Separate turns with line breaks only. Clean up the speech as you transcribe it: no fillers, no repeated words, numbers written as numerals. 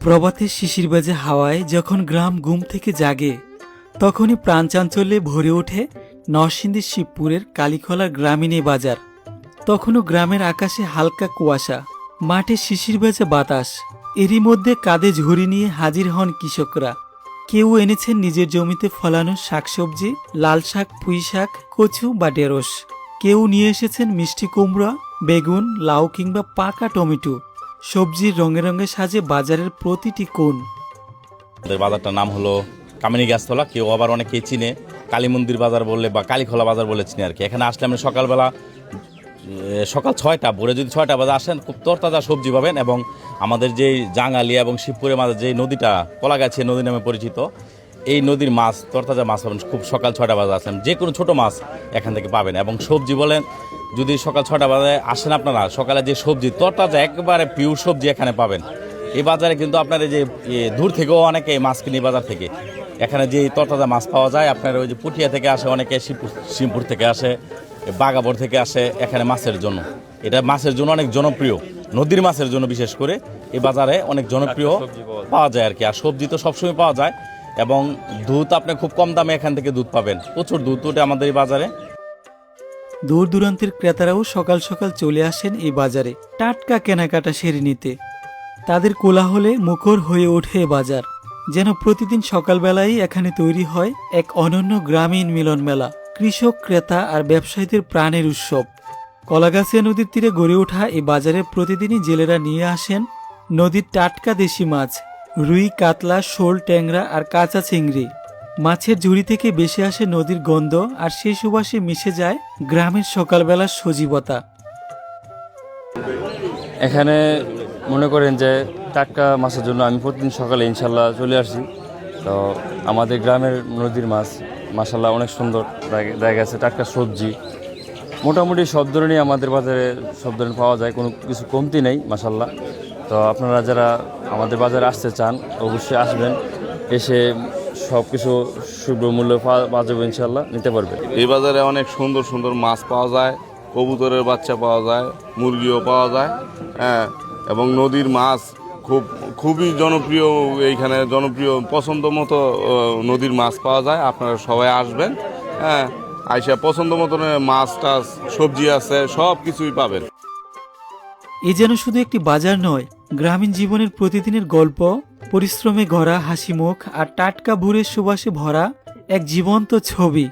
প্রভাতের শিশির বাজে হাওয়ায় যখন গ্রাম ঘুম থেকে জাগে, তখনই প্রাণচাঞ্চল্যে ভরে ওঠে নরসিংদীর শিবপুরের কালীখোলা গ্রামীণ বাজার। তখনও গ্রামের আকাশে হালকা কুয়াশা, মাঠে শিশির বাজে বাতাস। এরই মধ্যে কাঁধে ঝুড়ি নিয়ে হাজির হন কৃষকরা। কেউ এনেছেন নিজের জমিতে ফলানো শাকসবজি, লাল শাক, পুঁই শাক, কচু বা ঢেঁড়স। কেউ নিয়ে এসেছেন মিষ্টি কুমড়া, বেগুন, লাউ কিংবা পাকা টমেটো। সবজির রঙে রঙে সাজে বাজারের প্রতিটি কোণ।
আমাদের বাজারটার নাম হলো কামিনী গাছতলা, কেউ আবার অনেকেই চিনে কালী মন্দির বাজার বললে বা কালীখোলা বাজার বলে চিনে আর কি। এখানে আসলে আমরা সকালবেলা সকাল 6টা ভোরে যদি 6টা বাজে আসেন, খুব তরতাজা সবজি পাবেন। এবং আমাদের যেই জাঙ্গালি এবং শিবপুরের মাঝে যে নদীটা কলাগাছি নদী নামে পরিচিত, এই নদীর মাছ, তরতাজা মাছ পাবেন খুব সকাল 6টা বাজে আসেন। যে কোনো ছোটো মাছ এখান থেকে পাবেন। এবং সবজি বলেন, যদি সকাল 6টা বাজে আসেন আপনারা, সকালে যে সবজি তরতাজা একেবারে পিওর সবজি এখানে পাবেন। এই বাজারে কিন্তু আপনার এই যে দূর থেকেও অনেকে মাছ কিনে বাজার থেকে, এখানে যে তরতাজা মাছ পাওয়া যায়। আপনার ওই যে পুঠিয়া থেকে আসে, অনেকে শিবপুর থেকে আসে, বাগাবর থেকে আসে এখানে মাছের জন্য। এটা মাছের জন্য অনেক জনপ্রিয়, নদীর মাছের জন্য বিশেষ করে এই বাজারে অনেক জনপ্রিয় পাওয়া যায় আর কি। আর সবজি তো সবসময় পাওয়া যায়। এবং দুধ আপনি খুব কম দামে এখান থেকে দুধ পাবেন, প্রচুর দুধ ওঠে আমাদের এই বাজারে।
দূর দূরান্তের ক্রেতারাও সকাল সকাল চলে আসেন এই বাজারে টাটকা কেনাকাটা সেরে নিতে। তাদের কোলাহলে মুখর হয়ে ওঠে বাজার, যেন প্রতিদিন সকালবেলায় এখানে তৈরি হয় এক অনন্য গ্রামীণ মিলন মেলা। কৃষক, ক্রেতা আর ব্যবসায়ীদের প্রাণের উৎসব। কলাগাছিয়া নদীর তীরে গড়ে ওঠা এই বাজারে প্রতিদিনই জেলেরা নিয়ে আসেন নদীর টাটকা দেশি মাছ, রুই, কাতলা, শোল, ট্যাংরা আর কাঁচা চিংড়ি। মাছের ঝুড়ি থেকে ভেসে আসে নদীর গন্ধ, আর সেই সুবাসে মিশে যায় গ্রামের সকালবেলার সজীবতা।
এখানে মনে করেন যে টাটকা মাছের জন্য আমি প্রতিদিন সকালে ইনশাল্লাহ চলে আসি। তো আমাদের গ্রামের নদীর মাছ মাশাল্লাহ অনেক সুন্দর জায়গা আছে, টাটকা সবজি মোটামুটি সব ধরনেরই আমাদের বাজারে সব ধরনের পাওয়া যায়, কোনো কিছু কমতি নেই মাশাল্লাহ। তো আপনারা যারা আমাদের বাজারে আসতে চান অবশ্যই আসবেন, এসে সব কিছু শুভ্র মূল্য পাওয়া যাবে, ইনশাল্লাহ নিতে পারবে।
এই বাজারে অনেক সুন্দর সুন্দর মাছ পাওয়া যায়, কবুতরের বাচ্চা পাওয়া যায়, মুরগিও পাওয়া যায়। হ্যাঁ, এবং নদীর মাছ খুবই জনপ্রিয়, এইখানে জনপ্রিয় পছন্দ মতো নদীর মাছ পাওয়া যায়। আপনারা সবাই আসবেন, হ্যাঁ, আইসা পছন্দ মতো মাছ টাছ সবজি আছে, সব কিছুই পাবেন।
এ যেন শুধু একটি বাজার নয়, গ্রামীণ জীবনের প্রতিদিনের গল্প, পরিশ্রমে গড়া হাসি মুখ আর টাটকা ভোরের সুবাসে ভরা এক জীবন্ত ছবি।